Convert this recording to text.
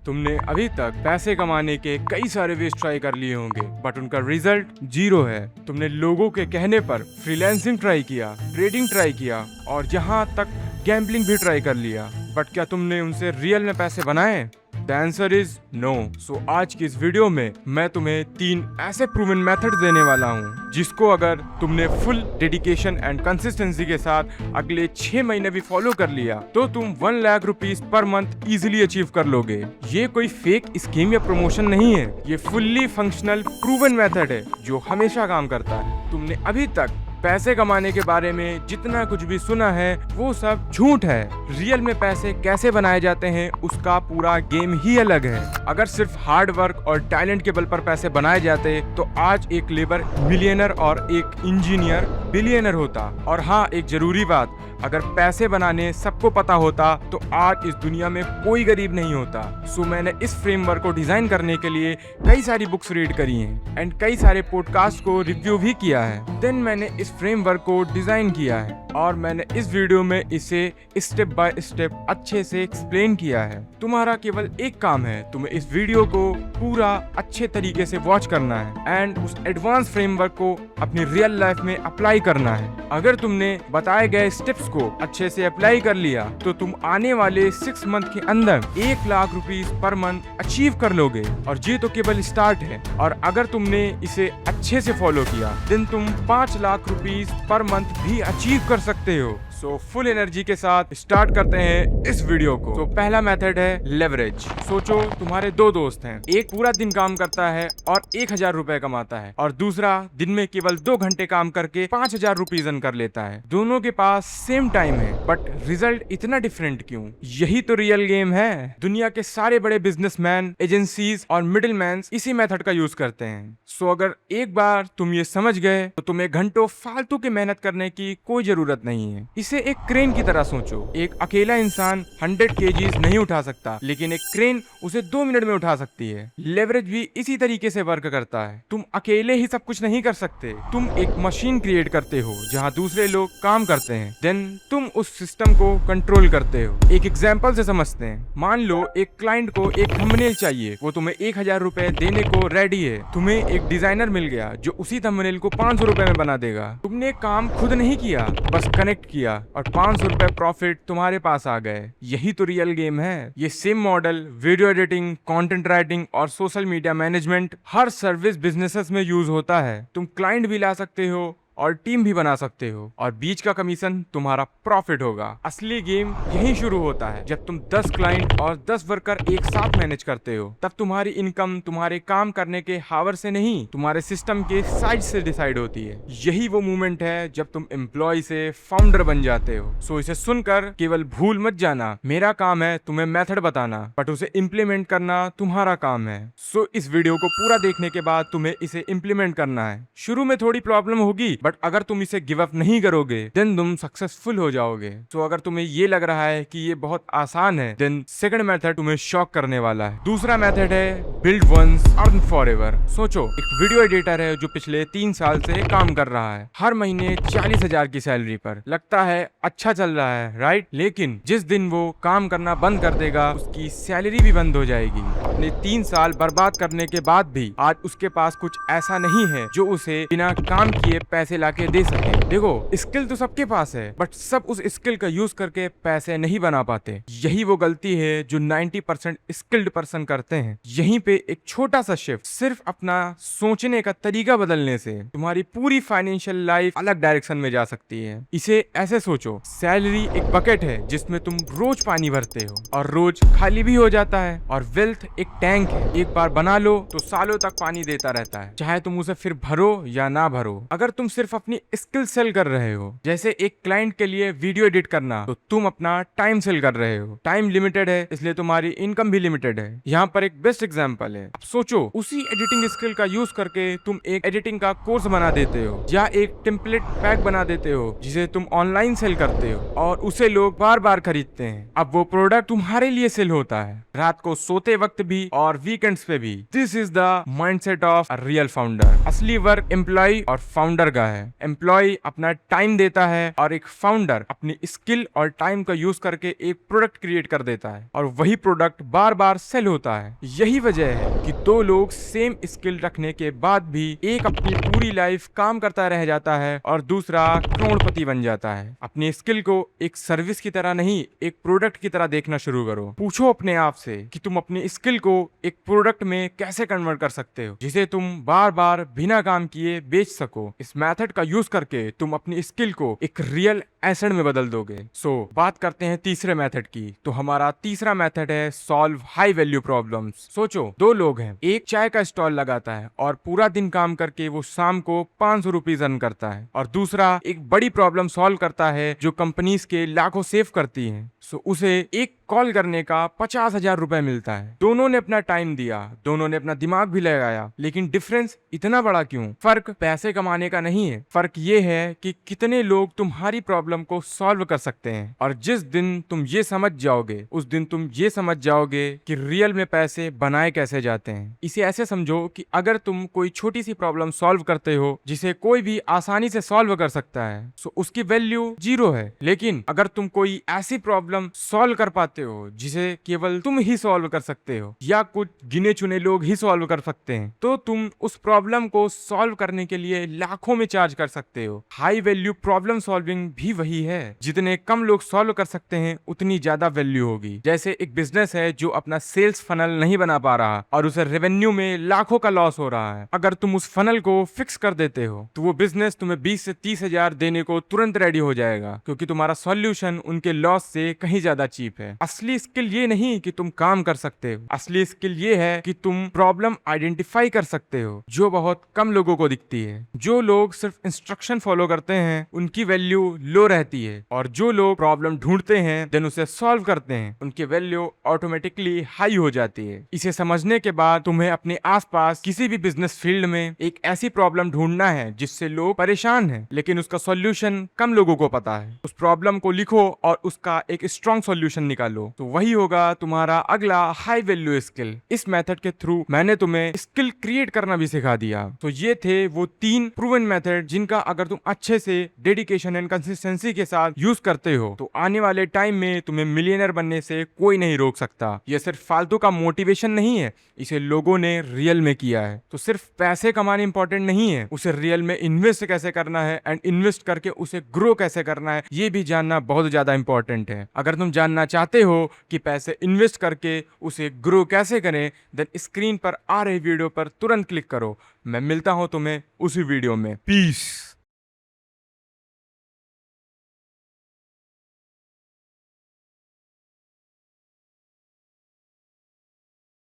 तुमने अभी तक पैसे कमाने के कई सारे वेज ट्राई कर लिए होंगे बट उनका रिजल्ट जीरो है। तुमने लोगों के कहने पर फ्रीलांसिंग ट्राई किया, ट्रेडिंग ट्राई किया और यहाँ तक गैम्बलिंग भी ट्राई कर लिया, बट क्या तुमने उनसे रियल में पैसे बनाए? The answer is no. So आज की इस वीडियो में मैं तुम्हें 3 ऐसे प्रूवन मेथड देने वाला हूँ जिसको अगर तुमने फुल डेडिकेशन एंड कंसिस्टेंसी के साथ अगले 6 महीने भी फॉलो कर लिया तो तुम 1 lakh rupees per month easily achieve कर लोगे। ये कोई फेक स्कीम या प्रमोशन नहीं है, ये फुल्ली फंक्शनल प्रूवन मेथड है जो हमेशा काम करता है। तुमने अभी तक पैसे कमाने के बारे में जितना कुछ भी सुना है वो सब झूठ है। रियल में पैसे कैसे बनाए जाते हैं उसका पूरा गेम ही अलग है। अगर सिर्फ हार्ड वर्क और टैलेंट के बल पर पैसे बनाए जाते तो आज एक लेबर मिलियनर और एक इंजीनियर बिलियनर होता। और हाँ, एक जरूरी बात, अगर पैसे बनाने सबको पता होता तो आज इस दुनिया में कोई गरीब नहीं होता। सो मैंने इस फ्रेमवर्क को डिजाइन करने के लिए कई सारी बुक्स रीड करी हैं एंड कई सारे पॉडकास्ट को रिव्यू भी किया है। देन मैंने इस फ्रेमवर्क को डिजाइन किया है और मैंने इस वीडियो में इसे स्टेप बाय स्टेप अच्छे से एक्सप्लेन किया है। तुम्हारा केवल एक काम है, तुम्हें इस वीडियो को पूरा अच्छे तरीके से वॉच करना है एंड उस एडवांस फ्रेमवर्क को अपनी रियल लाइफ में अप्लाई करना है। अगर तुमने बताए गए स्टेप्स को अच्छे से अप्लाई कर लिया तो तुम आने वाले 6 मंथ के अंदर 1 lakh rupees per month achieve कर लोगे। और ये तो केवल स्टार्ट है, और अगर तुमने इसे अच्छे से फॉलो किया देन तुम 5 लाख रुपीस पर मंथ भी अचीव कर सकते हो। सो फुल एनर्जी के साथ स्टार्ट करते हैं इस वीडियो को। तो पहला मेथड है लेवरेज। सोचो तुम्हारे 2 दोस्त हैं, एक पूरा दिन काम करता है और 1000 रुपए कमाता है और दूसरा दिन में केवल 2 घंटे काम करके 5000 रुपीज अर्न कर लेता है। दोनों के पास सेम टाइम है बट रिजल्ट इतना डिफरेंट क्यों? यही तो रियल गेम है। दुनिया के सारे बड़े बिजनेसमैन, एजेंसीज और मिडिल मैन इसी मेथड का यूज करते हैं। सो अगर एक बार तुम ये समझ गए तो तुम्हें घंटों फालतू की मेहनत करने की कोई जरूरत नहीं है। इसे एक क्रेन की तरह सोचो। एक अकेला इंसान 100 केजीज नहीं उठा सकता, लेकिन एक क्रेन उसे 2 मिनट में उठा सकती है। लेवरेज भी इसी तरीके से वर्क करता है। तुम अकेले ही सब कुछ नहीं कर सकते। तुम एक मशीन क्रिएट करते हो जहाँ दूसरे लोग काम करते हैं, देन तुम उस सिस्टम को कंट्रोल करते हो। एक एग्जाम्पल से समझते हैं। मान लो एक क्लाइंट को एक थंबनेल चाहिए, वो तुम्हें 1000 रुपए देने को रेडी है। तुम्हें एक डिजाइनर मिल गया जो उसी थंबनेल को 500 रुपए में बना देगा। तुमने काम खुद नहीं किया, बस कनेक्ट किया और 500 रुपए प्रॉफिट तुम्हारे पास आ गए। यही तो रियल गेम है। ये same model video editing, content writing और सोशल मीडिया मैनेजमेंट हर सर्विस बिजनेसेस में यूज होता है। तुम क्लाइंट भी ला सकते हो और टीम भी बना सकते हो और बीच का कमीशन तुम्हारा प्रॉफिट होगा। असली गेम यहीं शुरू होता है। जब तुम 10 क्लाइंट और 10 वर्कर एक साथ मैनेज करते हो तब तुम्हारी इनकम तुम्हारे काम करने के हावर से नहीं, तुम्हारे सिस्टम के साइज से डिसाइड होती है। यही वो मोमेंट है जब तुम एम्प्लॉय से फाउंडर बन जाते हो। सो इसे सुनकर केवल भूल मत जाना, मेरा काम है तुम्हें मेथड बताना बट उसे इम्प्लीमेंट करना तुम्हारा काम है। सो इस वीडियो को पूरा देखने के बाद तुम्हें इसे इम्प्लीमेंट करना है। शुरू में थोड़ी प्रॉब्लम होगी बट अगर तुम इसे गिव अप नहीं करोगे देन तुम सक्सेसफुल हो जाओगे। तो अगर तुम्हें ये लग रहा है कि ये बहुत आसान है देन सेकंड मेथड तुम्हें शॉक करने वाला है। दूसरा मेथड है बिल्ड वंस अर्न फॉरएवर। सोचो एक वीडियो एडिटर है जो पिछले 3 साल से काम कर रहा है, हर महीने 40,000 की सैलरी पर। लगता है अच्छा चल रहा है, राइट? लेकिन जिस दिन वो काम करना बंद कर देगा उसकी सैलरी भी बंद हो जाएगी। अपने 3 साल बर्बाद करने के बाद भी आज उसके पास कुछ ऐसा नहीं है जो उसे बिना काम किए पैसे लाके दे सके। देखो स्किल तो सबके पास है बट सब उस स्किल का यूज करके पैसे नहीं बना पाते। यही वो गलती है जो 90% स्किल्ड पर्सन करते हैं। यहीं पे एक छोटा सा शिफ्ट, सिर्फ अपना सोचने का तरीका बदलने से तुम्हारी पूरी फाइनेंशियल लाइफ अलग डायरेक्शन में जा सकती है। इसे ऐसे सोचो, सैलरी एक बकेट है जिसमें तुम रोज पानी भरते हो और रोज खाली भी हो जाता है, और वेल्थ एक टैंक है, एक बार बना लो तो सालों तक पानी देता रहता है, चाहे तुम उसे फिर भरो या ना भरो। अगर तुम सिर्फ अपनी स्किल सेल कर रहे हो, जैसे एक क्लाइंट के लिए वीडियो एडिट करना, तो तुम अपना टाइम सेल कर रहे हो। टाइम लिमिटेड है इसलिए तुम्हारी इनकम भी लिमिटेड है। यहाँ पर एक बेस्ट एग्जांपल एग्जांपल है। अब सोचो, उसी एडिटिंग स्किल का यूज करके तुम एक एडिटिंग का कोर्स बना देते हो या एक टेम्पलेट पैक बना देते हो जिसे तुम ऑनलाइन सेल करते हो और उसे लोग बार बार खरीदते हैं। अब वो प्रोडक्ट तुम्हारे लिए सेल होता है, रात को सोते वक्त भी और वीकेंड्स पे भी। This is the mindset of a real founder. असली वर्क एम्प्लॉय और फाउंडर का है। एम्प्लॉय अपना टाइम देता है और एक फाउंडर अपनी स्किल और टाइम का यूज करके एक प्रोडक्ट क्रिएट कर देता है और वही प्रोडक्ट बार बार सेल होता है। यही वजह है कि दो लोग सेम स्किल रखने के बाद भी एक अपनी पूरी लाइफ काम करता रह जाता है और दूसरा करोड़पति बन जाता है। अपनी स्किल को एक सर्विस की तरह नहीं, एक प्रोडक्ट की तरह देखना शुरू करो। पूछो अपने आप से कि तुम अपनी स्किल को एक प्रोडक्ट में कैसे कन्वर्ट कर सकते हो जिसे तुम बार बार बिना काम किए बेच सको। इस मेथड का यूज करके तुम अपनी स्किल को एक रियल एसेट में बदल दोगे। बात करते हैं तीसरे मेथड की। तो हमारा तीसरा मेथड है सॉल्व हाई वैल्यू प्रॉब्लम्स। सोचो, दो लोग हैं, एक चाय का स्टॉल लगाता है और पूरा दिन काम करके वो शाम को 500 रुपीज अर्न करता है, और दूसरा एक बड़ी प्रॉब्लम सॉल्व करता है जो कंपनीज के लाखों सेव करती है। उसे एक कॉल करने का 50,000 रुपए मिलता है। दोनों ने अपना टाइम दिया, दोनों ने अपना दिमाग भी लगाया, लेकिन डिफरेंस इतना बड़ा क्यों? फर्क पैसे कमाने का नहीं है, फर्क ये है कि कितने लोग तुम्हारी प्रॉब्लम को सॉल्व कर सकते हैं। और जिस दिन तुम ये समझ जाओगे, उस दिन तुम ये समझ जाओगे कि रियल में पैसे बनाए कैसे जाते हैं। इसे ऐसे समझो कि अगर तुम कोई छोटी सी प्रॉब्लम सॉल्व करते हो जिसे कोई भी आसानी से सॉल्व कर सकता है, तो उसकी वैल्यू 0 है। लेकिन अगर तुम कोई ऐसी प्रॉब्लम सॉल्व कर पाते हो जिसे केवल तुम ही सॉल्व कर सकते हो या कुछ गिने चुने लोग ही सॉल्व कर सकते हैं, तो तुम उस प्रॉब्लम को सॉल्व करने के लिए लाखों में चार्ज कर सकते हो। हाई वैल्यू प्रॉब्लम सॉल्विंग भी वही है। जितने कम लोग सॉल्व कर सकते हैं उतनी ज्यादा वैल्यू होगी। जैसे एक बिजनेस है जो अपना सेल्स फनल नहीं बना पा रहा और उसे रेवेन्यू में लाखों का लॉस हो रहा है। अगर तुम उस फनल को फिक्स कर देते हो तो वो बिजनेस तुम्हें 20 से 30 हजार देने को तुरंत रेडी हो जाएगा, क्योंकि तुम्हारा सॉल्यूशन उनके लॉस से कहीं ज्यादा चीप है। असली स्किल ये नहीं कि तुम काम कर सकते हो, असली स्किल ये है कि तुम प्रॉब्लम आइडेंटिफाई कर सकते हो, जो बहुत कम लोगों को दिखती है। जो लोग सिर्फ इंस्ट्रक्शन फॉलो करते हैं उनकी वैल्यू लो रहती है, और जो लोग प्रॉब्लम ढूंढते हैं देन उसे सॉल्व करते हैं उनकी वैल्यू ऑटोमेटिकली हाई हो जाती है। इसे समझने के बाद तुम्हें अपने आसपास किसी भी बिजनेस फील्ड में एक ऐसी प्रॉब्लम ढूंढना है जिससे लोग परेशान हैं लेकिन उसका सॉल्यूशन कम लोगों को पता है। उस प्रॉब्लम को लिखो और उसका एक स्ट्रॉन्ग सॉल्यूशन निकालो, तो वही होगा तुम्हारा अगला हाई वैल्यू स्किल। इस मेथड के थ्रू मैंने तुम्हें स्किल क्रिएट करना भी सिखा दिया। तो ये थे वो 3 प्रूवन मेथड जिनका अगर तुम अच्छे से डेडिकेशन एंड कंसिस्टेंसी के साथ यूज करते हो तो आने वाले टाइम में तुम्हें मिलियनर बनने से कोई नहीं रोक सकता। ये सिर्फ फालतू का मोटिवेशन नहीं है, इसे लोगों ने रियल में किया है। तो सिर्फ पैसे कमाने इंपॉर्टेंट नहीं है, उसे रियल में इन्वेस्ट कैसे करना है एंड इन्वेस्ट करके उसे ग्रो कैसे करना है ये भी जानना बहुत ज्यादा इंपॉर्टेंट है। अगर तुम जानना चाहते हो कि पैसे इन्वेस्ट करके उसे ग्रो कैसे करें, देन स्क्रीन पर आ रही वीडियो पर तुरंत क्लिक करो। मैं मिलता हूं तुम्हें उसी वीडियो में। पीस।